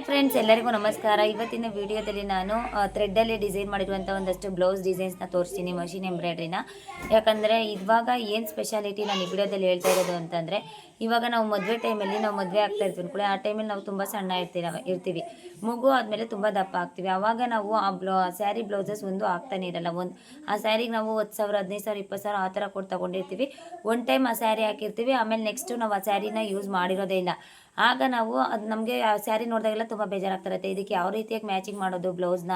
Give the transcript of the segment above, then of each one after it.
Friends, ಎಲ್ಲರಿಗೂ ನಮಸ್ಕಾರ. ಇವತ್ತಿನ ವಿಡಿಯೋದಲ್ಲಿ ನಾನು ಥ್ರೆಡ್ಡಲ್ಲಿ ಡಿಸೈನ್ ಮಾಡಿರುವಂಥ ಒಂದಷ್ಟು ಬ್ಲೌಸ್ ಡಿಸೈನ್ಸ್ನ ತೋರಿಸ್ತೀನಿ, ಮಷಿನ್ ಎಂಬ್ರಾಯ್ಡ್ರಿನ. ಯಾಕಂದರೆ ಇವಾಗ ಏನು ಸ್ಪೆಷಾಲಿಟಿ ನಾನು ಈ ವಿಡಿಯೋದಲ್ಲಿ ಹೇಳ್ತಾ ಇರೋದು ಅಂತಂದರೆ, ಇವಾಗ ನಾವು ಮದುವೆ ಟೈಮಲ್ಲಿ ನಾವು ಮದುವೆ ಆಗ್ತಾ ಇರ್ತೀವಿ ಕೂಡ, ಆ ಟೈಮಲ್ಲಿ ನಾವು ತುಂಬ ಸಣ್ಣ ಇರ್ತೀವಿ. ಮಗು ಆದಮೇಲೆ ತುಂಬ ದಪ್ಪ ಆಗ್ತೀವಿ. ಆವಾಗ ನಾವು ಆ ಸ್ಯಾರಿ ಬ್ಲೌಸಸ್ ಒಂದು ಆಗ್ತಾನೆ ಇರಲ್ಲ. ಆ ಸ್ಯಾರಿಗೆ ನಾವು 10,000, 15,000, 20,000 ಆ ಥರ ಕೊಟ್ಟು ತೊಗೊಂಡಿರ್ತೀವಿ. ಒನ್ ಟೈಮ್ ಆ ಸ್ಯಾರಿ ಹಾಕಿರ್ತೀವಿ, ಆಮೇಲೆ ನೆಕ್ಸ್ಟು ನಾವು ಆ ಸ್ಯಾರಿನ ಯೂಸ್ ಮಾಡಿರೋದೇ ಇಲ್ಲ. ಆಗ ನಾವು ಅದು ನಮಗೆ ಆ ಸ್ಯಾರಿ ನೋಡಿದಾಗೆಲ್ಲ ತುಂಬ ಬೇಜಾರಾಗ್ತಿರುತ್ತೆ. ಇದಕ್ಕೆ ಯಾವ ರೀತಿಯಾಗಿ ಮ್ಯಾಚಿಂಗ್ ಮಾಡೋದು ಬ್ಲೌಸ್ನ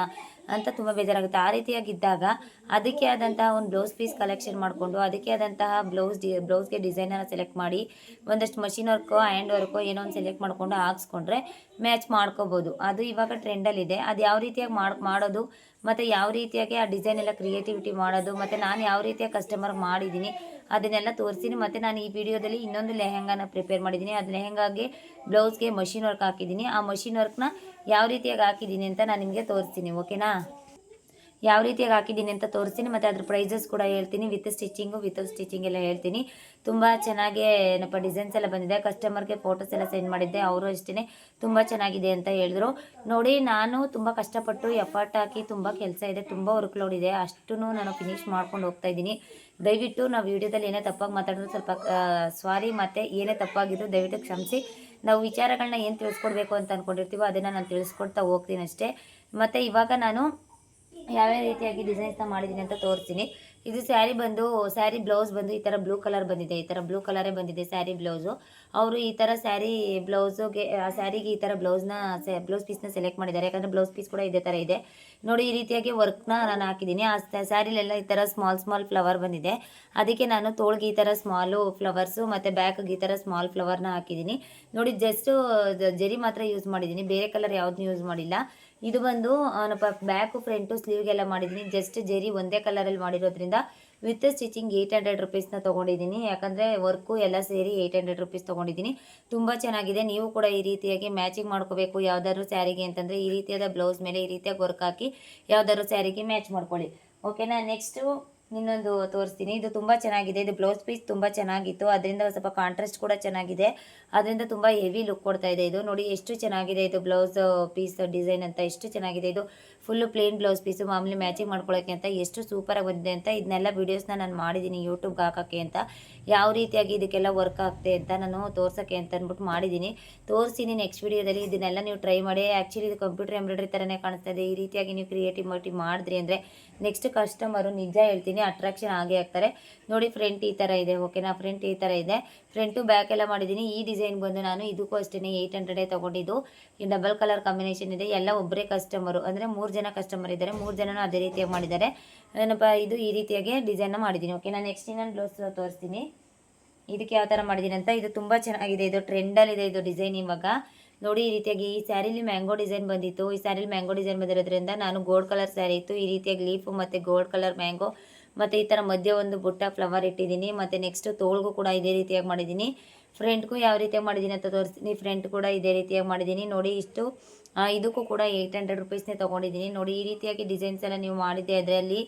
ಅಂತ ತುಂಬ ಬೇಜಾರಾಗುತ್ತೆ. ಆ ರೀತಿಯಾಗಿದ್ದಾಗ ಅದಕ್ಕೆ ಆದಂತಹ ಒಂದು ಬ್ಲೌಸ್ ಪೀಸ್ ಕಲೆಕ್ಷನ್ ಮಾಡಿಕೊಂಡು, ಅದಕ್ಕೆ ಆದಂತಹ ಬ್ಲೌಸ್ಗೆ ಡಿಸೈನನ್ನು ಸೆಲೆಕ್ಟ್ ಮಾಡಿ, ಒಂದಷ್ಟು ಮಷಿನ್ ವರ್ಕೋ ಹ್ಯಾಂಡ್ ವರ್ಕೋ ಏನೋ ಒಂದು ಸೆಲೆಕ್ಟ್ ಮಾಡಿಕೊಂಡು ಹಾಕ್ಸ್ಕೊಂಡ್ರೆ ಮ್ಯಾಚ್ ಮಾಡ್ಕೋಬೋದು. ಅದು ಇವಾಗ ಟ್ರೆಂಡಲ್ಲಿದೆ. ಅದು ಯಾವ ರೀತಿಯಾಗಿ ಮಾಡೋದು ಮತ್ತು ಯಾವ ರೀತಿಯಾಗಿ ಆ ಡಿಸೈನ್ ಎಲ್ಲ ಕ್ರಿಯೇಟಿವಿಟಿ ಮಾಡೋದು, ಮತ್ತು ನಾನು ಯಾವ ರೀತಿಯಾಗಿ ಕಸ್ಟಮರ್ಗೆ ಮಾಡಿದ್ದೀನಿ ಅದನ್ನೆಲ್ಲ ತೋರಿಸ್ತೀನಿ. ಮತ್ತು ನಾನು ಈ ವಿಡಿಯೋದಲ್ಲಿ ಇನ್ನೊಂದು ಲೆಹೆಂಗಾನ ಪ್ರಿಪೇರ್ ಮಾಡಿದ್ದೀನಿ. ಅದು ಲೆಹೆಂಗಾಗೆ ಬ್ಲೌಸ್ಗೆ ಮಷಿನ್ ವರ್ಕ್ ಹಾಕಿದ್ದೀನಿ. ಆ ಮಷಿನ್ ವರ್ಕ್ನ ಯಾವ ರೀತಿಯಾಗಿ ಹಾಕಿದ್ದೀನಿ ಅಂತ ನಾನು ನಿಮಗೆ ತೋರಿಸ್ತೀನಿ. ಓಕೆನಾ? ಯಾವ ರೀತಿಯಾಗಿ ಹಾಕಿದ್ದೀನಿ ಅಂತ ತೋರಿಸ್ತೀನಿ, ಮತ್ತು ಅದ್ರ ಪ್ರೈಸಸ್ ಕೂಡ ಹೇಳ್ತೀನಿ. ವಿತ್ ಸ್ಟಿಚಿಂಗ್ ಎಲ್ಲ ಹೇಳ್ತೀನಿ. ತುಂಬ ಚೆನ್ನಾಗಿ ಏನಪ್ಪ ಡಿಸೈನ್ಸ್ ಎಲ್ಲ ಬಂದಿದೆ. ಕಸ್ಟಮರ್ಗೆ ಫೋಟೋಸ್ ಎಲ್ಲ ಸೆಂಡ್ ಮಾಡಿದ್ದೆ, ಅವರು ಅಷ್ಟೇ ತುಂಬ ಚೆನ್ನಾಗಿದೆ ಅಂತ ಹೇಳಿದ್ರು. ನೋಡಿ, ನಾನು ತುಂಬ ಕಷ್ಟಪಟ್ಟು ಎಫರ್ಟ್ ಹಾಕಿ, ತುಂಬ ಕೆಲಸ ಇದೆ, ತುಂಬ ವರ್ಕ್ ಲೋಡ್ ಇದೆ, ಅಷ್ಟೂ ನಾನು ಫಿನಿಶ್ ಮಾಡ್ಕೊಂಡು ಹೋಗ್ತಾ ಇದ್ದೀನಿ. ದಯವಿಟ್ಟು ನಾವು ವಿಡಿಯೋದಲ್ಲಿ ಏನೇ ತಪ್ಪಾಗಿ ಮಾತಾಡಿದ್ರು ಸ್ವಲ್ಪ ಸಾರಿ, ಮತ್ತು ಏನೇ ತಪ್ಪಾಗಿದ್ರು ದಯವಿಟ್ಟು ಕ್ಷಮಿಸಿ. ನಾವು ವಿಚಾರಗಳನ್ನ ಏನು ತಿಳಿಸ್ಕೊಡ್ಬೇಕು ಅಂತ ಅಂದ್ಕೊಂಡಿರ್ತೀವೋ ಅದನ್ನು ನಾನು ತಿಳಿಸ್ಕೊಡ್ತಾ ಹೋಗ್ತೀನಿ ಅಷ್ಟೇ. ಮತ್ತು ಇವಾಗ ನಾನು ಯಾವ್ಯಾವ ರೀತಿಯಾಗಿ ಡಿಸೈನ್ಸ್ನ ಮಾಡಿದ್ದೀನಿ ಅಂತ ತೋರಿಸ್ತೀನಿ. ಇದು ಸ್ಯಾರಿ ಬ್ಲೌಸ್ ಬಂದು ಈ ಥರ ಬ್ಲೂ ಕಲರ್ ಬಂದಿದೆ. ಈ ಥರ ಬ್ಲೂ ಕಲರೇ ಬಂದಿದೆ ಸ್ಯಾರಿ ಬ್ಲೌಸು. ಅವರು ಈ ಥರ ಸ್ಯಾರಿ ಬ್ಲೌಸುಗೆ ಆ ಸ್ಯಾರಿಗೆ ಈ ಥರ ಬ್ಲೌಸ್ ಪೀಸ್ನ ಸೆಲೆಕ್ಟ್ ಮಾಡಿದ್ದಾರೆ. ಯಾಕಂದರೆ ಬ್ಲೌಸ್ ಪೀಸ್ ಕೂಡ ಇದೇ ಥರ ಇದೆ ನೋಡಿ. ಈ ರೀತಿಯಾಗಿ ವರ್ಕ್ನ ನಾನು ಹಾಕಿದ್ದೀನಿ. ಆ ಸ್ಯಾರಿಲೆಲ್ಲ ಈ ಥರ ಸ್ಮಾಲ್ ಫ್ಲವರ್ ಬಂದಿದೆ. ಅದಕ್ಕೆ ನಾನು ತೋಳ್ಗೆ ಈ ಥರ ಸ್ಮಾಲು ಫ್ಲವರ್ಸು ಮತ್ತು ಬ್ಯಾಕ್ಗೆ ಈ ಥರ ಸ್ಮಾಲ್ ಫ್ಲವರ್ನ ಹಾಕಿದ್ದೀನಿ ನೋಡಿ. ಜಸ್ಟು ಜರಿ ಮಾತ್ರ ಯೂಸ್ ಮಾಡಿದ್ದೀನಿ, ಬೇರೆ ಕಲರ್ ಯಾವುದನ್ನೂ ಯೂಸ್ ಮಾಡಿಲ್ಲ. ಇದು ಬಂದು ಬ್ಯಾಕು ಫ್ರಂಟು ಸ್ಲೀವ್ಗೆಲ್ಲ ಮಾಡಿದ್ದೀನಿ. ಜಸ್ಟ್ ಜರಿ ಒಂದೇ ಕಲರಲ್ಲಿ ಮಾಡಿರೋದ್ರಿಂದ ವಿತ್ ಸ್ಟಿಚಿಂಗ್ 800 ರುಪೀಸ್ನ ತೊಗೊಂಡಿದ್ದೀನಿ. ಯಾಕಂದರೆ ವರ್ಕು ಎಲ್ಲ ಸೇರಿ 800 ರುಪೀಸ್ ತೊಗೊಂಡಿದ್ದೀನಿ. ತುಂಬ ಚೆನ್ನಾಗಿದೆ. ನೀವು ಕೂಡ ಈ ರೀತಿಯಾಗಿ ಮ್ಯಾಚಿಂಗ್ ಮಾಡ್ಕೋಬೇಕು ಯಾವುದಾದ್ರೂ ಸ್ಯಾರಿಗೆ ಅಂತಂದರೆ, ಈ ರೀತಿಯಾದ ಬ್ಲೌಸ್ ಮೇಲೆ ಈ ರೀತಿಯಾಗಿ ವರ್ಕ್ ಹಾಕಿ ಯಾವುದಾದ್ರೂ ಸ್ಯಾರಿಗೆ ಮ್ಯಾಚ್ ಮಾಡ್ಕೊಳ್ಳಿ. ಓಕೆನಾ? ನೆಕ್ಸ್ಟು ಇನ್ನೊಂದು ತೋರಿಸ್ತೀನಿ. ಇದು ತುಂಬ ಚೆನ್ನಾಗಿದೆ. ಇದು ಬ್ಲೌಸ್ ಪೀಸ್ ತುಂಬ ಚೆನ್ನಾಗಿತ್ತು, ಅದರಿಂದ ಸ್ವಲ್ಪ ಕಾಂಟ್ರಾಸ್ಟ್ ಕೂಡ ಚೆನ್ನಾಗಿದೆ. ಅದರಿಂದ ತುಂಬ ಹೆವಿ ಲುಕ್ ಕೊಡ್ತಾ ಇದೆ. ಇದು ನೋಡಿ ಎಷ್ಟು ಚೆನ್ನಾಗಿದೆ. ಇದು ಬ್ಲೌಸ್ ಪೀಸ್ ಡಿಸೈನ್ ಅಂತ ಎಷ್ಟು ಚೆನ್ನಾಗಿದೆ. ಇದು ಫುಲ್ಲು ಪ್ಲೇನ್ ಬ್ಲೌಸ್ ಪೀಸು, ಮಾಮೂಲಿ ಮ್ಯಾಚಿಂಗ್ ಮಾಡ್ಕೊಳ್ಳೋಕ್ಕೆ ಅಂತ ಎಷ್ಟು ಸೂಪರಾಗಿ ಬಂದಿದೆ ಅಂತ ಇದನ್ನೆಲ್ಲ ವೀಡಿಯೋಸ್ನ ನಾನು ಮಾಡಿದ್ದೀನಿ ಯೂಟ್ಯೂಬ್ಗೆ ಹಾಕೋಕ್ಕೆ ಅಂತ. ಯಾವ ರೀತಿಯಾಗಿ ಇದಕ್ಕೆಲ್ಲ ವರ್ಕ್ ಆಗ್ತೆ ಅಂತ ನಾನು ತೋರ್ಸೋಕ್ಕೆ ಅಂತ ಅಂದ್ಬಿಟ್ಟು ಮಾಡಿದ್ದೀನಿ, ತೋರಿಸ್ತೀನಿ ನೆಕ್ಸ್ಟ್ ವೀಡಿಯೋದಲ್ಲಿ. ಇದನ್ನೆಲ್ಲ ನೀವು ಟ್ರೈ ಮಾಡಿ. ಆ್ಯಕ್ಚುಲಿ ಇದು ಕಂಪ್ಯೂಟರ್ ಎಂಬ್ರಾಯ್ಡ್ರಿ ಥರನೇ ಕಾಣಿಸ್ತಾ ಇದೆ. ಈ ರೀತಿಯಾಗಿ ನೀವು ಕ್ರಿಯೇಟಿವಿಟಿ ಮಾಡಿದ್ರಿ ಅಂದರೆ ನೆಕ್ಸ್ಟ್ ಕಸ್ಟಮರು ನಿಜ ಹೇಳ್ತೀನಿ ಅಟ್ರಾಕ್ಷನ್ ಆಗೇ ಆಗ್ತಾರೆ. ನೋಡಿ, ಫ್ರಂಟ್ ಈ ಥರ ಇದೆ. ಓಕೆನಾ? ಫ್ರಂಟ್ ಈ ಥರ ಇದೆ. ಫ್ರಂಟು ಬ್ಯಾಕ್ ಎಲ್ಲ ಮಾಡಿದ್ದೀನಿ. ಈ ಡಿಸೈನ್ ಬಂದು ನಾನು ಇದಕ್ಕೂ ಅಷ್ಟೇ 800 ತೊಗೊಂಡಿದ್ದು. ಈ ಡಬಲ್ ಕಲರ್ ಕಾಂಬಿನೇಷನ್ ಇದೆ. ಎಲ್ಲ ಒಬ್ಬರೇ ಕಸ್ಟಮರು, ಅಂದರೆ 3 ಜನ ಕಸ್ಟಮರ್ ಇದ್ದಾರೆ. 3 ಜನನೂ ಅದೇ ರೀತಿಯಾಗಿ ಮಾಡಿದ್ದಾರೆ. ಏನಪ್ಪ ಇದು ಈ ರೀತಿಯಾಗಿ ಡಿಸೈನ್ನ ಮಾಡಿದ್ದೀನಿ. ಓಕೆ, ನಾನು ನೆಕ್ಸ್ಟ್ ಇನ್ನೊಂದು ಬ್ಲೌಸ್ ತೋರಿಸ್ತೀನಿ. ಇದಕ್ಕೆ ಯಾವ ಥರ ಮಾಡಿದ್ದೀನಿ ಅಂತ. ಇದು ತುಂಬ ಚೆನ್ನಾಗಿದೆ. ಇದು ಟ್ರೆಂಡಲ್ಲಿದೆ ಇದು ಡಿಸೈನ್ ಇವಾಗ ನೋಡಿ. ಈ ರೀತಿಯಾಗಿ ಈ ಸ್ಯಾರಿಲಿ ಮ್ಯಾಂಗೋ ಡಿಸೈನ್ ಬಂದಿತ್ತು. ಈ ಸ್ಯಾರಿಲಿ ಮ್ಯಾಂಗೋ ಡಿಸೈನ್ ಬಂದಿರೋದ್ರಿಂದ ನಾನು ಗೋಲ್ಡ್ ಕಲರ್ ಸ್ಯಾರಿ ಇತ್ತು. ಈ ರೀತಿಯಾಗಿ ಲೀಫು ಮತ್ತು ಗೋಲ್ಡ್ ಕಲರ್ ಮ್ಯಾಂಗೋ ಮತ್ತು ಈ ಥರ ಮಧ್ಯೆ ಒಂದು ಬುಟ್ಟ ಫ್ಲವರ್ ಇಟ್ಟಿದ್ದೀನಿ. ಮತ್ತು ನೆಕ್ಸ್ಟು ತೋಳ್ಗೂ ಕೂಡ ಇದೇ ರೀತಿಯಾಗಿ ಮಾಡಿದ್ದೀನಿ. ಫ್ರಂಟ್ಗೂ ಯಾವ ರೀತಿಯಾಗಿ ಮಾಡಿದ್ದೀನಿ ಅಂತ ತೋರಿಸ್ತೀನಿ. ಫ್ರಂಟ್ ಕೂಡ ಇದೇ ರೀತಿಯಾಗಿ ಮಾಡಿದ್ದೀನಿ ನೋಡಿ. ಇಷ್ಟು ಇದಕ್ಕೂ ಕೂಡ 800 ರುಪೀಸ್ನೇ ತೊಗೊಂಡಿದ್ದೀನಿ ನೋಡಿ. ಈ ರೀತಿಯಾಗಿ ಡಿಸೈನ್ಸ್ ಎಲ್ಲ ನೀವು ಮಾಡಿದ್ದೆ ಅದರಲ್ಲಿ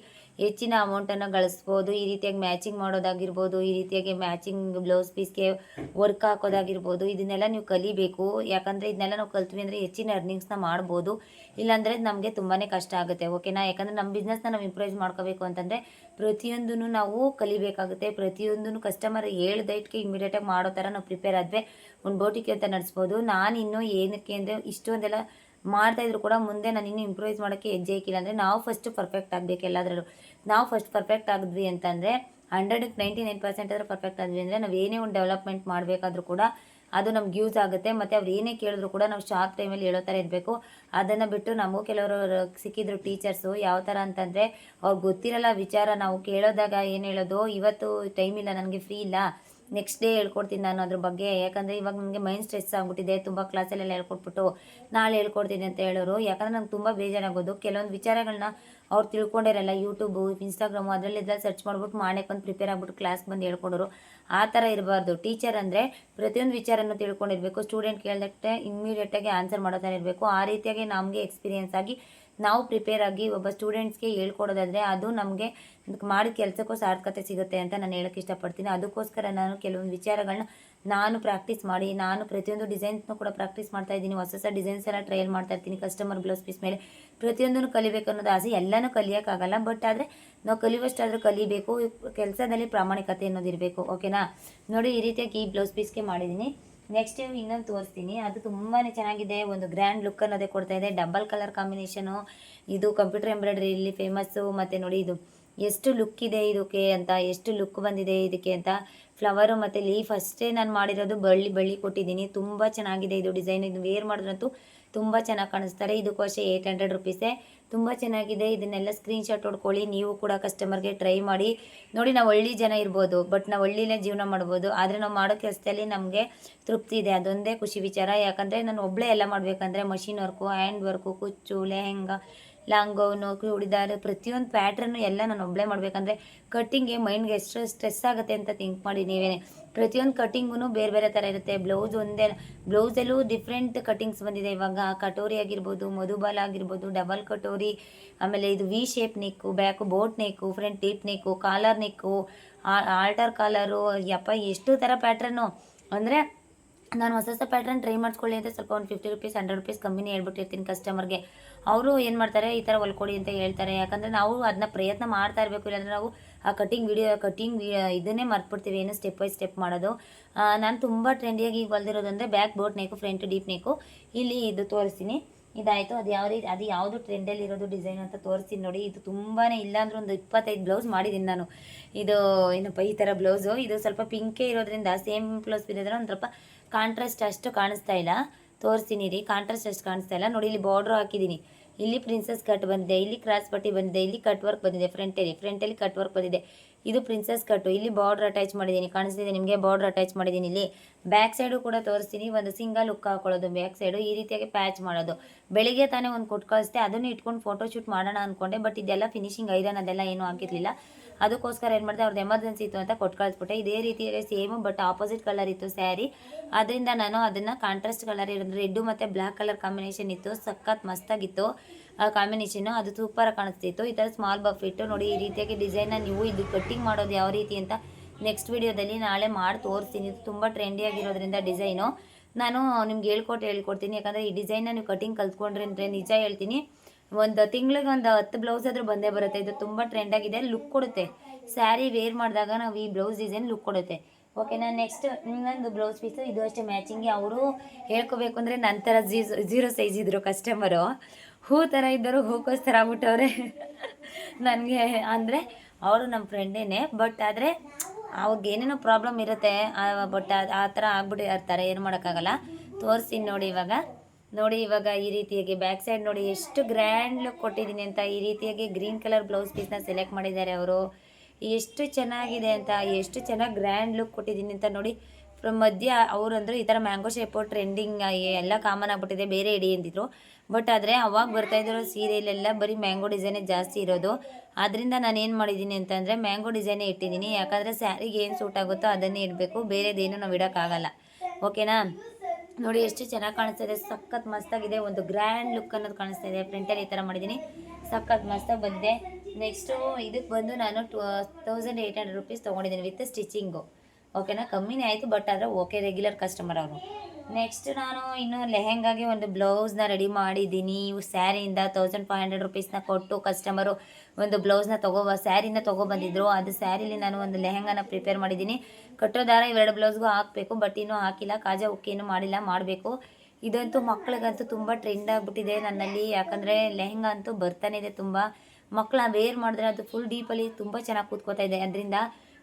ಹೆಚ್ಚಿನ ಅಮೌಂಟನ್ನು ಗಳಿಸ್ಬೋದು. ಈ ರೀತಿಯಾಗಿ ಮ್ಯಾಚಿಂಗ್ ಮಾಡೋದಾಗಿರ್ಬೋದು, ಈ ರೀತಿಯಾಗಿ ಮ್ಯಾಚಿಂಗ್ ಬ್ಲೌಸ್ ಪೀಸ್ಗೆ ವರ್ಕ್ ಹಾಕೋದಾಗಿರ್ಬೋದು, ಇದನ್ನೆಲ್ಲ ನೀವು ಕಲಿಬೇಕು. ಯಾಕಂದರೆ ಇದನ್ನೆಲ್ಲ ನಾವು ಕಲ್ತ್ವಿ ಅಂದರೆ ಹೆಚ್ಚಿನ ಅರ್ನಿಂಗ್ಸ್ನ ಮಾಡ್ಬೋದು. ಇಲ್ಲಾಂದರೆ ನಮಗೆ ತುಂಬಾ ಕಷ್ಟ ಆಗುತ್ತೆ. ಓಕೆನಾ? ಯಾಕಂದರೆ ನಮ್ಮ ಬಿಸ್ನೆಸ್ನ ನಾವು ಇಂಪ್ರೂವೈಸ್ ಮಾಡ್ಕೋಬೇಕು ಅಂತಂದರೆ ಪ್ರತಿಯೊಂದೂ ನಾವು ಕಲಿಬೇಕಾಗುತ್ತೆ. ಪ್ರತಿಯೊಂದೂ ಕಸ್ಟಮರ್ ಹೇಳ್ದೈಟ್ಗೆ ಇಮಿಡಿಯೇಟಾಗಿ ಮಾಡೋ ಥರ ನಾವು ಪ್ರಿಪೇರ್ ಆದರೆ ಒಂದು ಬೋಟಿಕೆ ಅಂತ ನಡೆಸ್ಬೋದು. ನಾನು ಇನ್ನೂ ಏನಕ್ಕೆ ಅಂದರೆ ಇಷ್ಟೊಂದೆಲ್ಲ ಮಾಡ್ತಾಯಿದ್ರು ಕೂಡ ಮುಂದೆ ನಾನು ಇನ್ನೂ ಇಂಪ್ರೂವೈಸ್ ಮಾಡೋಕ್ಕೆ ಹೆಜ್ಜೆ ಹಾಕಿಲ್ಲ. ಅಂದರೆ ನಾವು ಫಸ್ಟು ಪರ್ಫೆಕ್ಟ್ ಆಗಬೇಕು. ಎಲ್ಲದರಲ್ಲೂ ನಾವು ಫಸ್ಟ್ ಪರ್ಫೆಕ್ಟ್ ಆಗಿದ್ವಿ ಅಂತಂದರೆ 100ಕ್ಕೆ 99% ಆದರೂ ಪರ್ಫೆಕ್ಟ್ ಆದ್ವಿ ಅಂದರೆ ನಾವು ಏನೇ ಒಂದು ಡೆವಲಪ್ಮೆಂಟ್ ಮಾಡಬೇಕಾದ್ರೂ ಕೂಡ ಅದು ನಮ್ಗೆ ಯೂಸ್ ಆಗುತ್ತೆ. ಮತ್ತು ಅವ್ರು ಏನೇ ಕೇಳಿದ್ರು ಕೂಡ ನಾವು ಶಾರ್ಪ್ ಟೈಮಲ್ಲಿ ಹೇಳೋ ಥರ ಇರಬೇಕು. ಅದನ್ನು ಬಿಟ್ಟು ನಮಗೂ ಕೆಲವರು ಸಿಕ್ಕಿದ್ರು ಟೀಚರ್ಸು ಯಾವ ಥರ ಅಂತಂದರೆ, ಅವ್ರಿಗೆ ಗೊತ್ತಿರಲ್ಲ ವಿಚಾರ. ನಾವು ಕೇಳೋದಾಗ ಏನು ಹೇಳೋದು, ಇವತ್ತು ಟೈಮ್ ಇಲ್ಲ, ನನಗೆ ಫ್ರೀ ಇಲ್ಲ, ನೆಕ್ಸ್ಟ್ ಡೇ ಹೇಳ್ಕೊಡ್ತೀನಿ ನಾನು ಅದ್ರ ಬಗ್ಗೆ. ಯಾಕಂದರೆ ಇವಾಗ ನನಗೆ ಮೈಂಡ್ ಸ್ಟ್ರೆಸ್ ಆಗಿಬಿಟ್ಟಿದೆ, ತುಂಬ ಕ್ಲಾಸಲ್ಲೆಲ್ಲ ಹೇಳ್ಕೊಟ್ಬಿಟ್ಟು ನಾಳೆ ಹೇಳ್ಕೊಡ್ತೀನಿ ಅಂತ ಹೇಳೋರು. ಯಾಕಂದರೆ ನಂಗೆ ತುಂಬ ಬೇಜಾರಾಗೋದು. ಕೆಲವೊಂದು ವಿಚಾರಗಳನ್ನ ಅವ್ರು ತಿಳ್ಕೊಂಡಿರಲ್ಲ. ಯೂಟ್ಯೂಬು, ಇನ್ಸ್ಟಾಗ್ರಾಮು ಅದರಲ್ಲಿ ಸರ್ಚ್ ಮಾಡ್ಬಿಟ್ಟು ಮಾಡಕ್ಕೆ ಬಂದು ಪ್ರಿಪೇರ್ ಆಗಿಬಿಟ್ಟು ಕ್ಲಾಸ್ ಬಂದು ಹೇಳ್ಕೊಡೋರು. ಆ ಥರ ಇರಬಾರ್ದು. ಟೀಚರ್ ಅಂದರೆ ಪ್ರತಿಯೊಂದು ವಿಚಾರನೂ ತಿಳ್ಕೊಂಡಿರಬೇಕು. ಸ್ಟೂಡೆಂಟ್ ಕೇಳಿದಕ್ಕೆ ಇಮ್ಮಿಡಿಯೇಟಾಗಿ ಆನ್ಸರ್ ಮಾಡೋ ಥರ ಇರಬೇಕು. ಆ ರೀತಿಯಾಗಿ ನಮಗೆ ಎಕ್ಸ್ಪೀರಿಯೆನ್ಸ್ ಆಗಿ ನಾವು ಪ್ರಿಪೇರ್ ಆಗಿ ಒಬ್ಬ ಸ್ಟೂಡೆಂಟ್ಸ್ಗೆ ಹೇಳ್ಕೊಡೋದಾದರೆ ಅದು ನಮಗೆ ಮಾಡಿದ ಕೆಲಸಕ್ಕೂ ಸಾರ್ಥಕತೆ ಸಿಗುತ್ತೆ ಅಂತ ನಾನು ಹೇಳೋಕ್ಕೆ ಇಷ್ಟಪಡ್ತೀನಿ. ಅದಕ್ಕೋಸ್ಕರ ನಾನು ಕೆಲವೊಂದು ವಿಚಾರಗಳನ್ನ ನಾನು ಪ್ರಾಕ್ಟೀಸ್ ಮಾಡಿ ನಾನು ಪ್ರತಿಯೊಂದು ಡಿಸೈನ್ಸ್ನೂ ಕೂಡ ಪ್ರಾಕ್ಟೀಸ್ ಮಾಡ್ತಾ ಇದ್ದೀನಿ. ಹೊಸ ಹೊಸ ಡಿಸೈನ್ಸ್ ಎಲ್ಲ ಟ್ರಯಲ್ ಮಾಡ್ತಾ ಇರ್ತೀನಿ ಕಸ್ಟಮರ್ ಬ್ಲೌಸ್ ಪೀಸ್ ಮೇಲೆ. ಪ್ರತಿಯೊಂದನ್ನು ಕಲಿಬೇಕು ಅನ್ನೋದು ಆಸೆ. ಎಲ್ಲನೂ ಕಲಿಯೋಕ್ಕಾಗಲ್ಲ, ಬಟ್ ಆದರೆ ನಾವು ಕಲಿಯುವಷ್ಟಾದರೂ ಕಲಿಬೇಕು. ಕೆಲಸದಲ್ಲಿ ಪ್ರಾಮಾಣಿಕತೆ ಅನ್ನೋದು ಇರಬೇಕು. ಓಕೆನಾ? ನೋಡಿ ಈ ರೀತಿಯಾಗಿ ಈ ಬ್ಲೌಸ್ ಪೀಸ್ಗೆ ಮಾಡಿದ್ದೀನಿ. ನೆಕ್ಸ್ಟ್ ಇನ್ನೊಂದು ತೋರಿಸ್ತೀನಿ. ಅದು ತುಂಬಾ ಚೆನ್ನಾಗಿದೆ. ಒಂದು ಗ್ರ್ಯಾಂಡ್ ಲುಕ್ ಅನ್ನೋದೇ ಕೊಡ್ತಾ ಇದೆ. Double colour combination. ಇದು ಕಂಪ್ಯೂಟರ್ ಎಂಬ್ರಾಯ್ಡ್ರಿ ಇಲ್ಲಿ ಫೇಮಸ್ಸು. ಮತ್ತು ನೋಡಿ ಇದು ಎಷ್ಟು ಲುಕ್ ಇದೆ ಇದಕ್ಕೆ ಅಂತ, ಎಷ್ಟು ಲುಕ್ ಬಂದಿದೆ ಇದಕ್ಕೆ ಅಂತ. ಫ್ಲವರು ಮತ್ತು ಲೀಫ್ ಅಷ್ಟೇ ನಾನು ಮಾಡಿರೋದು, ಬಳ್ಳಿ ಕೊಟ್ಟಿದ್ದೀನಿ. ತುಂಬ ಚೆನ್ನಾಗಿದೆ ಇದು ಡಿಸೈನ್. ಇದು ವೇರ್ ಮಾಡಿದ್ರಂತೂ ತುಂಬ ಚೆನ್ನಾಗಿ ಕಾಣಿಸ್ತಾರೆ. ಇದಕ್ಕೂ ಅಷ್ಟೇ 800 ರುಪೀಸೇ. ತುಂಬ ಚೆನ್ನಾಗಿದೆ. ಇದನ್ನೆಲ್ಲ ಸ್ಕ್ರೀನ್ಶಾಟ್ ಹೊಡ್ಕೊಳ್ಳಿ. ನೀವು ಕೂಡ ಕಸ್ಟಮರ್ಗೆ ಟ್ರೈ ಮಾಡಿ. ನೋಡಿ, ನಾವು ಹಳ್ಳಿ ಜನ ಇರ್ಬೋದು, ಬಟ್ ನಾವು ಹಳ್ಳಿಲೇ ಜೀವನ ಮಾಡ್ಬೋದು. ಆದರೆ ನಾವು ಮಾಡೋ ಕೆಲಸದಲ್ಲಿ ನಮಗೆ ತೃಪ್ತಿ ಇದೆ. ಅದೊಂದೇ ಖುಷಿ ವಿಚಾರ. ಯಾಕಂದರೆ ನಾನು ಒಬ್ಬಳೇ ಎಲ್ಲ ಮಾಡಬೇಕಂದ್ರೆ ಮಷಿನ್ ವರ್ಕು, ಹ್ಯಾಂಡ್ ವರ್ಕು, ಕುಚ್ಚು, ಲೆಹೆಂಗಾ, ಲಾಂಗ್ ಗೌನು, ಚೂಡಿದಾರ್, ಪ್ರತಿಯೊಂದು ಪ್ಯಾಟ್ರನ್ನು ಎಲ್ಲ ನಾನು ಒಬ್ಬಳೇ ಮಾಡಬೇಕಂದ್ರೆ ಕಟ್ಟಿಂಗ್ಗೆ ಮೈಂಡ್ಗೆ ಎಷ್ಟು ಸ್ಟ್ರೆಸ್ ಆಗುತ್ತೆ ಅಂತ ಥಿಂಕ್ ಮಾಡಿ ನೀವೇನೆ. ಪ್ರತಿಯೊಂದು ಕಟ್ಟಿಂಗೂ ಬೇರೆ ಬೇರೆ ಥರ ಇರುತ್ತೆ. ಬ್ಲೌಸಲ್ಲೂ ಡಿಫ್ರೆಂಟ್ ಕಟ್ಟಿಂಗ್ಸ್ ಬಂದಿದೆ ಇವಾಗ. ಕಟೋರಿ ಆಗಿರ್ಬೋದು, ಮಧುಬಾಲ ಆಗಿರ್ಬೋದು, ಡಬಲ್ ಕಟೋರಿ, ಆಮೇಲೆ ಇದು V shape neck, back boat neck, front deep neck, collar neck, halter collar, ಎಷ್ಟು ಥರ ಪ್ಯಾಟ್ರನ್ನು. ಅಂದರೆ ನಾನು ಹೊಸ ಹೊಸ ಪ್ಯಾಟ್ರನ್ ಟ್ರೈ ಮಾಡಿಸ್ಕೊಳ್ಳಿ ಅಂತ ಸ್ವಲ್ಪ ಒಂದು 50 ರುಪೀಸ್ 100 ರುಪೀಸ್ ಕಮ್ಮಿನೇ ಹೇಳ್ಬಿಟ್ಟಿರ್ತೀನಿ ಕಸ್ಟಮರ್ಗೆ. ಅವರು ಏನು ಮಾಡ್ತಾರೆ, ಈ ಥರ ಹೊಲ್ಕೊಡಿ ಅಂತ ಹೇಳ್ತಾರೆ. ಯಾಕಂದರೆ ನಾವು ಅದನ್ನ ಪ್ರಯತ್ನ ಮಾಡ್ತಾ ಇರಬೇಕು. ಇಲ್ಲಾಂದರೆ ನಾವು ಆ ಕಟಿಂಗ್ ಇದನ್ನೇ ಮರ್ತ್ಬಿಡ್ತೀವಿ, ಏನು ಸ್ಟೆಪ್ ಬೈ ಸ್ಟೆಪ್ ಮಾಡೋದು. ನಾನು ತುಂಬ ಟ್ರೆಂಡಿಯಾಗಿ ಹೊಲ್ದಿರೋದು ಅಂದರೆ back boat neck, front deep neck. ಇಲ್ಲಿ ಇದು ತೋರಿಸ್ತೀನಿ. ಇದಾಯಿತು. ಅದು ಯಾವುದು ಟ್ರೆಂಡಲ್ಲಿ ಇರೋದು ಡಿಸೈನ್ ಅಂತ ತೋರಿಸ್ತೀನಿ ನೋಡಿ. ಇದು ತುಂಬಾ ಇಲ್ಲಾಂದ್ರೆ ಒಂದು 25 ಬ್ಲೌಸ್ ಮಾಡಿದ್ದೀನಿ ನಾನು. ಇದು ಏನಪ್ಪ ಈ ಥರ ಬ್ಲೌಸು. ಇದು ಸ್ವಲ್ಪ ಪಿಂಕೇ ಇರೋದ್ರಿಂದ ಸೇಮ್ ಬ್ಲೌಸ್ ಬಿದ್ದಿದ್ರೆ ಒಂದು ಸ್ವಲ್ಪ ಕಾಂಟ್ರಾಸ್ಟ್ ಅಷ್ಟು ಕಾಣಿಸ್ತಾ ಇಲ್ಲ. ತೋರಿಸ್ತೀನಿ ರೀ, ಕಾಂಟ್ರಾಸ್ಟ್ ಅಷ್ಟು ಕಾಣಿಸ್ತಾ ಇಲ್ಲ ನೋಡಿ. ಇಲ್ಲಿ ಬಾರ್ಡ್ರ್ ಹಾಕಿದ್ದೀನಿ. ಇಲ್ಲಿ ಪ್ರಿನ್ಸಸ್ ಕಟ್ ಬಂದಿದೆ, ಇಲ್ಲಿ ಕ್ರಾಸ್ ಪಟ್ಟಿ ಬಂದಿದೆ, ಇಲ್ಲಿ ಕಟ್ ವರ್ಕ್ ಬಂದಿದೆ, ಫ್ರಂಟಲ್ಲಿ ಕಟ್ ವರ್ಕ್ ಬಂದಿದೆ. ಇದು ಪ್ರಿನ್ಸಸ್ ಕಟ್ಟು. ಇಲ್ಲಿ ಬಾರ್ಡ್ರ್ ಅಟ್ಯಾಚ್ ಮಾಡಿದ್ದೀನಿ, ಕಾಣಿಸ್ತಿದೆ ನಿಮಗೆ. ಬಾರ್ಡ್ರ್ ಅಟ್ಯಾಚ್ ಮಾಡಿದ್ದೀನಿ. ಇಲ್ಲಿ ಬ್ಯಾಕ್ ಸೈಡು ಕೂಡ ತೋರಿಸ್ತೀನಿ. ಒಂದು ಸಿಂಗಲ್ ಲುಕ್ ಹಾಕೊಳ್ಳೋದು ಬ್ಯಾಕ್ ಸೈಡು, ಈ ರೀತಿಯಾಗಿ ಪ್ಯಾಚ್ ಮಾಡೋದು. ಬೆಳಿಗ್ಗೆ ತಾನೇ ಒಂದು ಕೊಟ್ಟು ಕಳಿಸ್ತೆ, ಅದನ್ನು ಇಟ್ಕೊಂಡು ಫೋಟೋ ಶೂಟ್ ಮಾಡೋಣ ಅಂದ್ಕೊಂಡೆ. ಬಟ್ ಇದೆಲ್ಲ ಫಿನಿಶಿಂಗ್ ಐರನ್ ಅದೆಲ್ಲ ಏನೂ ಆಗಿರಲಿಲ್ಲ. ಅದಕ್ಕೋಸ್ಕರ ಏನು ಮಾಡಿದೆ, ಅವ್ರದ್ದು ಎಮರ್ಜೆನ್ಸಿ ಇತ್ತು ಅಂತ ಕೊಟ್ಟು ಕಳಿಸ್ಬಿಟ್ಟೆ. ಇದೇ ರೀತಿಯಾಗಿ ಸೇಮು, ಬಟ್ ಆಪೋಸಿಟ್ ಕಲರ್ ಇತ್ತು ಸ್ಯಾರಿ. ಅದರಿಂದ ನಾನು ಅದನ್ನು ಕಾಂಟ್ರಾಸ್ಟ್ ಕಲರ್ ಇರೋದು, ರೆಡ್ಡು ಮತ್ತು ಬ್ಲ್ಯಾಕ್ ಕಲರ್ ಕಾಂಬಿನೇಷನ್ ಇತ್ತು. ಸಖತ್ ಮಸ್ತಾಗಿತ್ತು ಕಾಂಬಿನೇಷನ್ನು. ಅದು ಸೂಪರಾಗಿ ಕಾಣಿಸ್ತಿತ್ತು. ಈ ಥರ ಸ್ಮಾಲ್ ಬಫ್ ಇಟ್ಟು ನೋಡಿ, ಈ ರೀತಿಯಾಗಿ ಡಿಸೈನ್ನ ನೀವು ಇದು ಕಟ್ಟಿಂಗ್ ಮಾಡೋದು ಯಾವ ರೀತಿ ಅಂತ ನೆಕ್ಸ್ಟ್ ವಿಡಿಯೋದಲ್ಲಿ ನಾಳೆ ಮಾಡಿ ತೋರಿಸ್ತೀನಿ. ಇದು ತುಂಬ ಟ್ರೆಂಡಿಯಾಗಿರೋದ್ರಿಂದ ಡಿಸೈನು ನಾನು ನಿಮ್ಗೆ ಹೇಳ್ಕೊಡ್ತೀನಿ. ಯಾಕಂದರೆ ಈ ಡಿಸೈನ್ನ ನೀವು ಕಟ್ಟಿಂಗ್ ಕಲ್ತ್ಕೊಂಡ್ರೆ ಅಂದರೆ ನಿಜ ಹೇಳ್ತೀನಿ, ಒಂದು ತಿಂಗಳಿಗೆ ಒಂದು 10 ಬ್ಲೌಸ್ ಆದರೂ ಬಂದೇ ಬರುತ್ತೆ. ಇದು ತುಂಬ ಟ್ರೆಂಡಾಗಿದೆ, ಲುಕ್ ಕೊಡುತ್ತೆ. ಸ್ಯಾರಿ ವೇರ್ ಮಾಡಿದಾಗ ನಾವು ಈ ಬ್ಲೌಸ್ ಡಿಸೈನ್ ಲುಕ್ ಕೊಡುತ್ತೆ. ಓಕೆನಾ? ನೆಕ್ಸ್ಟ್ ಇನ್ನೊಂದು ಬ್ಲೌಸ್ ಪೀಸು. ಇದು ಅಷ್ಟೇ ಮ್ಯಾಚಿಂಗ್ಗೆ. ಅವರು ಹೇಳ್ಕೋಬೇಕು ಅಂದರೆ ನನ್ನ ಥರ ಜೀರೋ ಸೈಜ್ ಇದ್ದರು ಕಸ್ಟಮರು. ಹೂ ಥರ ಇದ್ದರು, ಹೂಕೋಸ್ಕರ ಆಗ್ಬಿಟ್ಟವ್ರೆ ನನಗೆ. ಅಂದರೆ ಅವರು ನಮ್ಮ ಫ್ರೆಂಡೇನೆ, ಬಟ್ ಆದರೆ ಅವಾಗ ಏನೇನೋ ಪ್ರಾಬ್ಲಮ್ ಇರುತ್ತೆ. ಬಟ್ ಆ ಥರ ಆಗ್ಬಿಟ್ಟಿರ್ತಾರೆ, ಏನು ಮಾಡೋಕ್ಕಾಗಲ್ಲ. ತೋರಿಸ್ತೀನಿ ನೋಡಿ ಇವಾಗ ಈ ರೀತಿಯಾಗಿ ಬ್ಯಾಕ್ ಸೈಡ್ ನೋಡಿ ಎಷ್ಟು ಗ್ರ್ಯಾಂಡ್ ಲುಕ್ ಕೊಟ್ಟಿದ್ದೀನಿ ಅಂತ. ಈ ರೀತಿಯಾಗಿ ಗ್ರೀನ್ ಕಲರ್ ಬ್ಲೌಸ್ ಪೀಸ್ನ ಸೆಲೆಕ್ಟ್ ಮಾಡಿದ್ದಾರೆ ಅವರು. ಎಷ್ಟು ಚೆನ್ನಾಗಿದೆ ಅಂತ, ಎಷ್ಟು ಚೆನ್ನಾಗಿ ಗ್ರ್ಯಾಂಡ್ ಲುಕ್ ಕೊಟ್ಟಿದ್ದೀನಿ ಅಂತ ನೋಡಿ. ಮಧ್ಯ ಅವರಂದ್ರೆ ಈ ಥರ ಮ್ಯಾಂಗೋ ಶೇಪು ಟ್ರೆಂಡಿಂಗ್ ಎಲ್ಲ ಕಾಮನ್ ಆಗಿಬಿಟ್ಟಿದೆ, ಬೇರೆ ಇಡಿ ಅಂದಿದ್ರು. ಬಟ್ ಆದರೆ ಅವಾಗ ಬರ್ತಾಯಿದ್ರು ಸೀರೆಯಲ್ಲೆಲ್ಲ ಬರೀ ಮ್ಯಾಂಗೋ ಡಿಸೈನೇ ಜಾಸ್ತಿ ಇರೋದು. ಆದ್ದರಿಂದ ನಾನು ಏನು ಮಾಡಿದ್ದೀನಿ ಅಂತಂದರೆ ಮ್ಯಾಂಗೋ ಡಿಸೈನೇ ಇಟ್ಟಿದ್ದೀನಿ. ಯಾಕಂದರೆ ಸ್ಯಾರಿಗೆ ಏನು ಸೂಟ್ ಆಗುತ್ತೋ ಅದನ್ನೇ ಇಡಬೇಕು, ಬೇರೆದೇನು ನಾವು ಇಡೋಕ್ಕಾಗಲ್ಲ. ಓಕೆನಾ? ನೋಡಿ ಎಷ್ಟು ಚೆನ್ನಾಗಿ ಕಾಣಿಸ್ತಾ ಇದೆ, ಸಖತ್ ಮಸ್ತಾಗಿದೆ. ಒಂದು ಗ್ರ್ಯಾಂಡ್ ಲುಕ್ ಅನ್ನೋದು ಕಾಣಿಸ್ತಾ ಇದೆ. ಪ್ರಿಂಟಲ್ಲಿ ಈ ಥರ ಮಾಡಿದ್ದೀನಿ, ಸಖತ್ ಮಸ್ತಾಗಿ ಬಂದಿದೆ. ನೆಕ್ಸ್ಟು ಇದಕ್ಕೆ ಬಂದು ನಾನು 2800 ರುಪೀಸ್ ತೊಗೊಂಡಿದ್ದೀನಿ ವಿತ್ ಸ್ಟಿಚಿಂಗು. ಓಕೆನಾ? ಕಮ್ಮಿನೇ ಆಯಿತು, ಬಟ್ ಆದರೆ ಓಕೆ, ರೆಗ್ಯುಲರ್ ಕಸ್ಟಮರ್ ಅವರು. ನೆಕ್ಸ್ಟ್ ನಾನು ಇನ್ನು ಲೆಹೆಂಗಾಗೆ ಒಂದು ಬ್ಲೌಸ್ನ ರೆಡಿ ಮಾಡಿದ್ದೀನಿ. ಸ್ಯಾರಿಯಿಂದ 1500 ರುಪೀಸ್ನ ಕೊಟ್ಟು ಕಸ್ಟಮರು ಒಂದು ಬ್ಲೌಸ್ನ ಸ್ಯಾರಿನ ತೊಗೊಬಂದಿದ್ರು. ಅದು ಸ್ಯಾರಿಲಿ ನಾನು ಒಂದು ಲೆಹೆಂಗಾನ ಪ್ರಿಪೇರ್ ಮಾಡಿದ್ದೀನಿ. ಕಟ್ಟೋ ದಾರ ಇವೆರಡು ಬ್ಲೌಸ್ಗೂ ಹಾಕಬೇಕು, ಬಟ್ ಇನ್ನೂ ಹಾಕಿಲ್ಲ. ಕಾಜಾ ಉಕ್ಕೇನು ಮಾಡಿಲ್ಲ, ಮಾಡಬೇಕು. ಇದಂತೂ ಮಕ್ಕಳಿಗಂತೂ ತುಂಬ ಟ್ರೆಂಡ್ ಆಗಿಬಿಟ್ಟಿದೆ ನನ್ನಲ್ಲಿ. ಯಾಕಂದರೆ ಲೆಹೆಂಗಾ ಅಂತೂ ಬರ್ತಾನೆ ಇದೆ ತುಂಬ. ಮಕ್ಕಳ ವೇರ್ ಮಾಡಿದ್ರೆ ಅದು ಫುಲ್ ಡೀಪಲ್ಲಿ ತುಂಬ ಚೆನ್ನಾಗಿ ಕೂತ್ಕೋತಾ ಇದೆ. ಅದರಿಂದ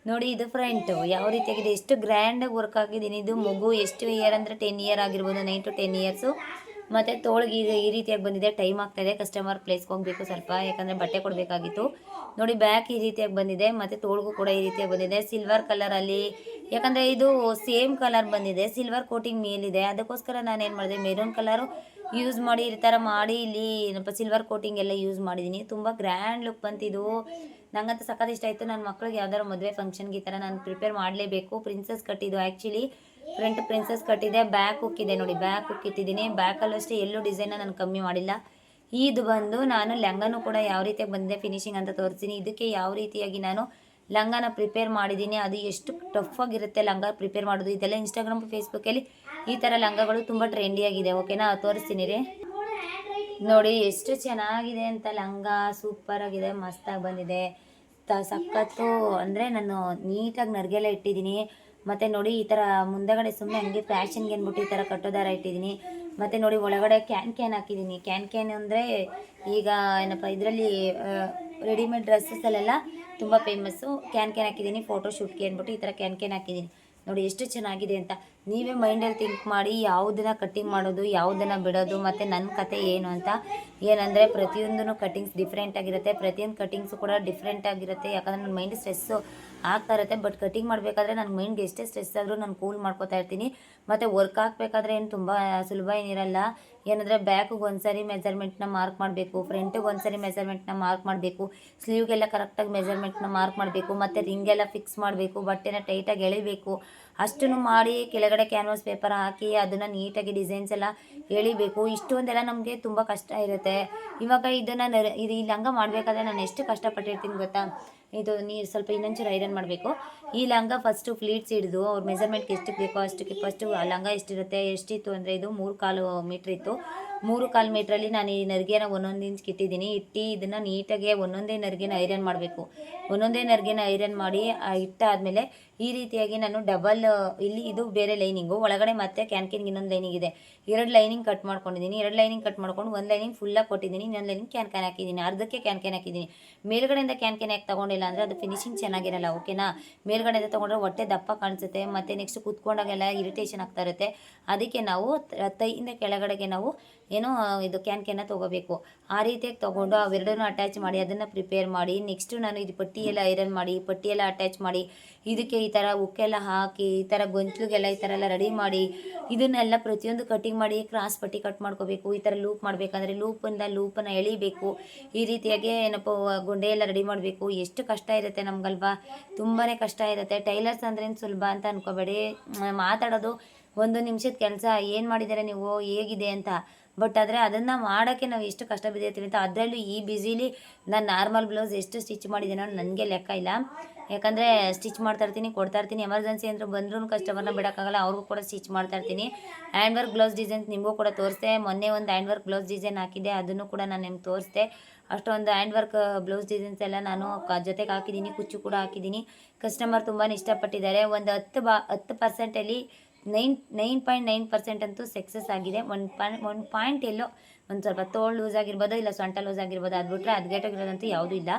ನೋಡಿ, ಇದು ಫ್ರಂಟು ಯಾವ ರೀತಿಯಾಗಿದೆ, ಎಷ್ಟು ಗ್ರ್ಯಾಂಡಾಗಿ ವರ್ಕ್ ಆಗಿದ್ದೀನಿ. ಇದು ಮಗು ಎಷ್ಟು ಇಯರ್ ಅಂದರೆ 10 ಇಯರ್ ಆಗಿರ್ಬೋದು, 9 to 10 ಇಯರ್ಸು. ಮತ್ತು ತೋಳಿಗೆ ಈ ರೀತಿಯಾಗಿ ಬಂದಿದೆ. ಟೈಮ್ ಆಗ್ತಾಯಿದೆ, ಕಸ್ಟಮರ್ ಪ್ಲೇಸ್ಗೆ ಹೋಗಬೇಕು ಸ್ವಲ್ಪ, ಯಾಕಂದರೆ ಬಟ್ಟೆ ಕೊಡಬೇಕಾಗಿತ್ತು. ನೋಡಿ ಬ್ಯಾಕ್ ಈ ರೀತಿಯಾಗಿ ಬಂದಿದೆ, ಮತ್ತು ತೋಳಿಗೂ ಕೂಡ ಈ ರೀತಿಯಾಗಿ ಬಂದಿದೆ ಸಿಲ್ವರ್ ಕಲರಲ್ಲಿ. ಯಾಕಂದರೆ ಇದು ಸೇಮ್ ಕಲರ್ ಬಂದಿದೆ, ಸಿಲ್ವರ್ ಕೋಟಿಂಗ್ ಮೇಲಿದೆ. ಅದಕ್ಕೋಸ್ಕರ ನಾನು ಏನು ಮಾಡಿದೆ, ಮೆರೂನ್ ಕಲರು ಯೂಸ್ ಮಾಡಿ ಈ ಥರ ಮಾಡಿ ಇಲ್ಲಿ ಸಿಲ್ವರ್ ಕೋಟಿಂಗ್ ಎಲ್ಲ ಯೂಸ್ ಮಾಡಿದ್ದೀನಿ. ತುಂಬ ಗ್ರ್ಯಾಂಡ್ ಲುಕ್ ಬಂತಿದ್ದು. ನಂಗಂತೂ ಸಖತ್ ಇಷ್ಟ ಆಯಿತು. ನನ್ನ ಮಕ್ಳಿಗೆ ಯಾವ್ದಾದ್ರು ಮದುವೆ ಫಂಕ್ಷನ್ಗೆ ಈ ಥರ ನಾನು ಪ್ರಿಪೇರ್ ಮಾಡಲೇಬೇಕು. ಪ್ರಿನ್ಸಸ್ ಕಟ್ಟಿದ್ದು ಆ್ಯಕ್ಚುಲಿ ಫ್ರಂಟ್ ಪ್ರಿನ್ಸಸ್ ಕಟ್ಟಿದೆ, ಬ್ಯಾಕ್ ಹುಕ್ ಇದೆ ನೋಡಿ, ಬ್ಯಾಕ್ ಹುಕ್ ಇಟ್ಟಿದ್ದೀನಿ. ಬ್ಯಾಕಲ್ಲೂ ಅಷ್ಟೇ ಎಲ್ಲೂ ಡಿಸೈನ್ನ ನಾನು ಕಮ್ಮಿ ಮಾಡಿಲ್ಲ. ಇದು ಬಂದು ನಾನು ಲೆಹಂಗಾನು ಕೂಡ ಯಾವ ರೀತಿಯಾಗಿ ಬಂದಿದೆ ಫಿನಿಶಿಂಗ್ ಅಂತ ತೋರಿಸ್ತೀನಿ. ಇದಕ್ಕೆ ಯಾವ ರೀತಿಯಾಗಿ ನಾನು ಲಂಗಾನ ಪ್ರಿಪೇರ್ ಮಾಡಿದ್ದೀನಿ. ಅದು ಎಷ್ಟು ಟಫ್ ಆಗಿರುತ್ತೆ ಲಂಗ ಪ್ರಿಪೇರ್ ಮಾಡೋದು. ಇದೆಲ್ಲ ಇನ್ಸ್ಟಾಗ್ರಾಮ್ ಫೇಸ್ಬುಕ್ಕಲ್ಲಿ ಈ ಥರ ಲಂಗಗಳು ತುಂಬ ಟ್ರೆಂಡಿಯಾಗಿದೆ. ಓಕೆನಾ, ತೋರಿಸ್ತೀನಿ ರೀ. ನೋಡಿ ಎಷ್ಟು ಚೆನ್ನಾಗಿದೆ ಅಂತ. ಲಂಗ ಸೂಪರ್ ಆಗಿದೆ, ಮಸ್ತಾಗಿ ಬಂದಿದೆ. ಸಖತ್ತು ಅಂದರೆ ನಾನು ನೀಟಾಗಿ ನರ್ಗೆಲ್ಲ ಇಟ್ಟಿದ್ದೀನಿ. ಮತ್ತು ನೋಡಿ ಈ ಥರ ಮುಂದೆಗಡೆ ಸುಮ್ಮನೆ ಹಂಗೆ ಫ್ಯಾಷನ್ಗೆ ಅಂದ್ಬಿಟ್ಟು ಈ ಥರ ಕಟ್ಟೋದಾರ ಇಟ್ಟಿದ್ದೀನಿ. ಮತ್ತು ನೋಡಿ ಒಳಗಡೆ ಕ್ಯಾನ್ ಹಾಕಿದ್ದೀನಿ. ಕ್ಯಾನ್ ಅಂದರೆ ಈಗ ಏನಪ್ಪ ಇದರಲ್ಲಿ ರೆಡಿಮೇಡ್ ಡ್ರೆಸ್ಸಸ್ಸಲ್ಲೆಲ್ಲ ತುಂಬ ಫೇಮಸ್ಸು. ಕ್ಯಾನ್ ಹಾಕಿದ್ದೀನಿ ಫೋಟೋಶೂಟ್ಗೆ ಅಂದ್ಬಿಟ್ಟು ಈ ಥರ ಕ್ಯಾನ್ ಹಾಕಿದ್ದೀನಿ. ನೋಡಿ ಎಷ್ಟು ಚೆನ್ನಾಗಿದೆ ಅಂತ. ನೀವೇ ಮೈಂಡಲ್ಲಿ ಥಿಂಕ್ ಮಾಡಿ ಯಾವುದನ್ನು ಕಟ್ಟಿಂಗ್ ಮಾಡೋದು, ಯಾವುದನ್ನು ಬಿಡೋದು, ಮತ್ತು ನನ್ನ ಕತೆ ಏನು ಅಂತ. ಏನಂದರೆ ಪ್ರತಿಯೊಂದೂ ಕಟ್ಟಿಂಗ್ಸ್ ಡಿಫ್ರೆಂಟ್ ಆಗಿರುತ್ತೆ. ಪ್ರತಿಯೊಂದು ಕಟ್ಟಿಂಗ್ಸು ಕೂಡ ಡಿಫ್ರೆಂಟ್ ಆಗಿರುತ್ತೆ. ಯಾಕಂದರೆ ನನ್ನ ಮೈಂಡ್ ಸ್ಟ್ರೆಸ್ಸು ಆಗ್ತಾ ಇರುತ್ತೆ. ಬಟ್ ಕಟ್ಟಿಂಗ್ ಮಾಡಬೇಕಾದ್ರೆ ನನ್ನ ಮೈಂಡ್ಗೆ ಎಷ್ಟೇ ಸ್ಟ್ರೆಸ್ ಆದರೂ ನಾನು ಕೂಲ್ ಮಾಡ್ಕೋತಾ ಇರ್ತೀನಿ. ಮತ್ತು ವರ್ಕ್ ಹಾಕಬೇಕಾದ್ರೆ ಏನು ತುಂಬ ಸುಲಭ ಏನಿರಲ್ಲ. ಏನಂದರೆ ಬ್ಯಾಕಿಗೆ ಒಂದ್ಸರಿ ಮೆಜರ್ಮೆಂಟ್ನ ಮಾರ್ಕ್ ಮಾಡಬೇಕು, ಫ್ರಂಟಿಗೆ ಒಂದ್ಸರಿ ಮೆಜರ್ಮೆಂಟ್ನ ಮಾರ್ಕ್ ಮಾಡಬೇಕು, ಸ್ಲೀವ್ಗೆಲ್ಲ ಕರೆಕ್ಟಾಗಿ ಮೆಜರ್ಮೆಂಟ್ನ ಮಾರ್ಕ್ ಮಾಡಬೇಕು, ಮತ್ತು ರಿಂಗೆಲ್ಲ ಫಿಕ್ಸ್ ಮಾಡಬೇಕು, ಬಟ್ಟೆನ ಟೈಟಾಗಿ ಎಳಿಬೇಕು. ಅಷ್ಟನ್ನು ಮಾಡಿ ಕೆಳಗಡೆ ಕ್ಯಾನ್ವಾಸ್ ಪೇಪರ್ ಹಾಕಿ ಅದನ್ನು ನೀಟಾಗಿ ಡಿಸೈನ್ಸ್ ಎಲ್ಲ ಎಳಿಬೇಕು. ಇಷ್ಟೊಂದೆಲ್ಲ ನಮಗೆ ತುಂಬ ಕಷ್ಟ ಇರುತ್ತೆ. ಇವಾಗ ಇದನ್ನು ಇದು ಈ ಲಂಗ ಮಾಡಬೇಕಾದ್ರೆ ನಾನು ಎಷ್ಟು ಕಷ್ಟಪಟ್ಟಿರ್ತೀನಿ ಗೊತ್ತಾ. ಇದು ನೀರು ಸ್ವಲ್ಪ ಇನ್ನೊಂಚೂರು ಐರನ್ ಮಾಡಬೇಕು. ಈ ಲಂಗ ಫಸ್ಟು ಫ್ಲೀಟ್ಸ್ ಹಿಡಿದು ಅವ್ರ ಮೆಜರ್ಮೆಂಟ್ಗೆ ಎಷ್ಟು ಬೇಕೋ ಅಷ್ಟಕ್ಕೆ ಫಸ್ಟು ಆ ಲಂಗ ಎಷ್ಟಿರುತ್ತೆ, ಎಷ್ಟಿತ್ತು ಅಂದರೆ ಇದು 3/4 ಮೀಟ್ರ್ ಇತ್ತು. 3/4 ಮೀಟ್ರಲ್ಲಿ ನಾನು ಈ ನರಿಗೆನ 1 ಇಂಚ್ ಇಟ್ಟಿದ್ದೀನಿ. ಇದನ್ನು ನೀಟಾಗಿ ಒಂದೊಂದೇ ನರಿಗೆನ ಐರನ್ ಮಾಡಬೇಕು. ಒಂದೊಂದೇ ನರಿಗೆನ ಐರನ್ ಮಾಡಿ ಇಟ್ಟಾದಮೇಲೆ ಈ ರೀತಿಯಾಗಿ ನಾನು ಡಬಲ್ ಇಲ್ಲಿ ಇದು ಬೇರೆ ಲೈನಿಂಗು, ಒಳಗಡೆ ಮತ್ತೆ ಕ್ಯಾನ್ಗೆ ಇನ್ನೊಂದು ಲೈನಿಂಗ್ ಇದೆ. 2 ಲೈನಿಂಗ್ ಕಟ್ ಮಾಡ್ಕೊಂಡಿದ್ದೀನಿ. 2 ಲೈನಿಂಗ್ ಕಟ್ ಮಾಡ್ಕೊಂಡು 1 ಲೈನಿಂಗ್ ಫುಲ್ಲಾಗಿ ಕೊಟ್ಟಿದ್ದೀನಿ, ಇನ್ನೊಂದು ಲೈನಿಂಗ್ ಕ್ಯಾನ್ ಹಾಕಿದ್ದೀನಿ. ಅರ್ಧಕ್ಕೆ ಕ್ಯಾನ್ ಹಾಕಿದ್ದೀನಿ. ಮೇಲ್ಗಡೆಯಿಂದ ಕ್ಯಾನ್ ಯಾಕೆ ತೊಗೊಂಡಿಲ್ಲ ಅಂದರೆ ಅದು ಫಿನಿಶಿಂಗ್ ಚೆನ್ನಾಗಿರಲ್ಲ. ಓಕೆನಾ, ಮೇಲ್ಗಡೆಯಿಂದ ತೊಗೊಂಡ್ರೆ ಹೊಟ್ಟೆ ದಪ್ಪ ಕಾಣಿಸುತ್ತೆ. ಮತ್ತು ನೆಕ್ಸ್ಟ್ ಕೂತ್ಕೊಂಡಾಗೆಲ್ಲ ಇರಿಟೇಷನ್ ಆಗ್ತಾ ಇರುತ್ತೆ. ಅದಕ್ಕೆ ನಾವು ತೈಯಿಂದ ಕೆಳಗಡೆಗೆ ನಾವು ಏನೋ ಇದು ಕ್ಯಾನ್ ತೊಗೋಬೇಕು. ಆ ರೀತಿಯಾಗಿ ತೊಗೊಂಡು ಅವೆರಡನ್ನೂ ಅಟ್ಯಾಚ್ ಮಾಡಿ ಅದನ್ನು ಪ್ರಿಪೇರ್ ಮಾಡಿ ನೆಕ್ಸ್ಟು ನಾನು ಇದು ಪಟ್ಟಿಯೆಲ್ಲ ಐರನ್ ಮಾಡಿ ಪಟ್ಟಿಯೆಲ್ಲ ಅಟ್ಯಾಚ್ ಮಾಡಿ ಇದಕ್ಕೆ ಈ ಥರ ಉಕ್ಕೆಲ್ಲ ಹಾಕಿ ಈ ಥರ ಗೊಂಚಲಿಗೆಲ್ಲ ಈ ಥರ ಎಲ್ಲ ರೆಡಿ ಮಾಡಿ ಇದನ್ನೆಲ್ಲ ಪ್ರತಿಯೊಂದು ಕಟಿಂಗ್ ಮಾಡಿ ಕ್ರಾಸ್ ಪಟ್ಟಿ ಕಟ್ ಮಾಡ್ಕೋಬೇಕು. ಈ ಥರ ಲೂಪ್ ಮಾಡಬೇಕಂದ್ರೆ ಲೂಪನ್ನು ಎಳಿಬೇಕು. ಈ ರೀತಿಯಾಗಿ ಏನಪ್ಪ ಗೊಂಡೆ ಎಲ್ಲ ರೆಡಿ ಮಾಡಬೇಕು. ಎಷ್ಟು ಕಷ್ಟ ಇರುತ್ತೆ ನಮ್ಗಲ್ವಾ, ತುಂಬಾ ಕಷ್ಟ ಇರುತ್ತೆ. ಟೈಲರ್ಸ್ ಅಂದ್ರೇನು ಸುಲಭ ಅಂತ ಅನ್ಕೋಬೇಡಿ. ಮಾತಾಡೋದು 1 ನಿಮಿಷದ ಕೆಲಸ. ಏನು ಮಾಡಿದ್ದಾರೆ ನೀವು, ಹೇಗಿದೆ ಅಂತ. ಬಟ್ ಆದರೆ ಅದನ್ನು ಮಾಡೋಕ್ಕೆ ನಾವು ಎಷ್ಟು ಕಷ್ಟ ಬಿದ್ದಿರ್ತೀವಿ ಅಂತ. ಅದರಲ್ಲೂ ಈ ಬ್ಯುಸಿಲಿ ನಾನು ನಾರ್ಮಲ್ ಬ್ಲೌಸ್ ಎಷ್ಟು ಸ್ಟಿಚ್ ಮಾಡಿದ್ದೀನೋ ನನಗೆ ಲೆಕ್ಕ ಇಲ್ಲ. ಯಾಕಂದರೆ ಸ್ಟಿಚ್ ಮಾಡ್ತಾಯಿರ್ತೀನಿ, ಕೊಡ್ತಾಯಿರ್ತೀನಿ. ಎಮರ್ಜೆನ್ಸಿ ಅಂದರೂ ಬಂದ್ರೂ ಕಸ್ಟಮರ್ನ ಬಿಡೋಕ್ಕಾಗಲ್ಲ, ಅವ್ರಿಗೂ ಕೂಡ ಸ್ಟಿಚ್ ಮಾಡ್ತಾಯಿರ್ತೀನಿ. ಹ್ಯಾಂಡ್ ವರ್ಕ್ ಬ್ಲೌಸ್ ಡಿಸೈನ್ಸ್ ನಿಮಗೂ ಕೂಡ ತೋರಿಸ್ದೆ. ಮೊನ್ನೆ ಒಂದು ಹ್ಯಾಂಡ್ ವರ್ಕ್ ಬ್ಲೌಸ್ ಡಿಸೈನ್ ಹಾಕಿದ್ದೆ, ಅದನ್ನು ಕೂಡ ನಾನು ನಿಮ್ಗೆ ತೋರಿಸ್ದೆ. ಅಷ್ಟೊಂದು ಹ್ಯಾಂಡ್ ವರ್ಕ್ ಬ್ಲೌಸ್ ಡಿಸೈನ್ಸ್ ಎಲ್ಲ ನಾನು ಜೊತೆಗೆ ಹಾಕಿದ್ದೀನಿ, ಕುಚ್ಚು ಕೂಡ ಹಾಕಿದ್ದೀನಿ. ಕಸ್ಟಮರ್ ತುಂಬಾ ಇಷ್ಟಪಟ್ಟಿದ್ದಾರೆ. ಒಂದು 10%ಅಲ್ಲಿ 9.9% ಅಂತೂ ಸಕ್ಸಸ್ ಆಗಿದೆ. ಒಂದು ಪಾಯಿಂಟ್ ಎಲ್ಲೋ ಒಂದು ಸ್ವಲ್ಪ ತೋಳು ಲೂಸ್ ಆಗಿರ್ಬೋದು, ಇಲ್ಲ ಸೊಂಟ ಲೂಸ್ ಆಗಿರ್ಬೋದು. ಅದು ಬಿಟ್ಟರೆ ಹದಗೆಟ್ಟೋಗಿರೋದಂತೂ ಯಾವುದೂ ಇಲ್ಲ.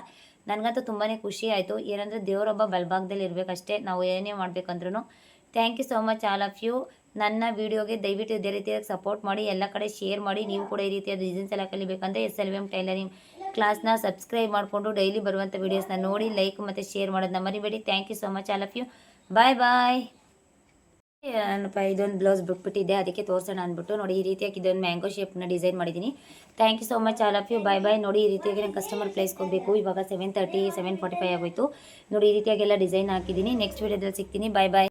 ನನಗಂತೂ ತುಂಬಾ ಖುಷಿ ಆಯಿತು. ಏನಂದರೆ ದೇವರೊಬ್ಬ ಬಲಭಾಗದಲ್ಲಿ ಇರಬೇಕಷ್ಟೇ, ನಾವು ಏನೇ ಮಾಡಬೇಕಂದ್ರೂ. Thank you so much all of you. ನನ್ನ ವೀಡಿಯೋಗೆ ದಯವಿಟ್ಟು ಇದೇ ರೀತಿಯಾಗಿ ಸಪೋರ್ಟ್ ಮಾಡಿ, ಎಲ್ಲ ಕಡೆ ಶೇರ್ ಮಾಡಿ. ನೀವು ಕೂಡ ಈ ರೀತಿಯಾದ ಡಿಸೈನ್ಸ್ ಎಲ್ಲ ಕಲಿಬೇಕಂದ್ರೆ SLVM ಟೈಲರಿಂಗ್ ಕ್ಲಾಸ್ನ ಸಬ್ಸ್ಕ್ರೈಬ್ ಮಾಡಿಕೊಂಡು ಡೈಲಿ ಬರುವಂಥ ವೀಡಿಯೋಸ್ನ ನೋಡಿ ಲೈಕ್ ಮತ್ತು ಶೇರ್ ಮಾಡೋದನ್ನ ಮರಿಬೇಡಿ. Thank you so much all of you. Bye bye. ನಾನಪ್ಪ ಇದೊಂದು ಬ್ಲೌಸ್ ಬಿಟ್ಬಿಟ್ಟಿದ್ದೆ, ಅದಕ್ಕೆ ತೋರಿಸೋಣ ಅಂದ್ಬಿಟ್ಟು. ನೋಡಿ ಈ ರೀತಿಯಾಗಿ ಇದೊಂದು ಮ್ಯಾಂಗೋ ಶೇಪ್ನ ಡಿಸೈನ್ ಮಾಡಿದ್ದೀನಿ. Thank you so much all of you. Bye bye. ನೋಡಿ ಈ ರೀತಿಯಾಗಿ ನಾನು ಕಸ್ಟಮರ್ ಪ್ಲೇಸ್ಗೆ ಹೋಗಬೇಕು. ಇವಾಗ 7:30 7:45 ಆಗೋಯ್ತು. ನೋಡಿ ಈ ರೀತಿಯಾಗೆಲ್ಲ ಡಿಸೈನ್ ಹಾಕಿದ್ದೀನಿ. ನೆಕ್ಸ್ಟ್ ವೀಡಿಯೋದಲ್ಲಿ ಸಿಗ್ತೀನಿ. ಬಾಯ್ ಬಾಯ್.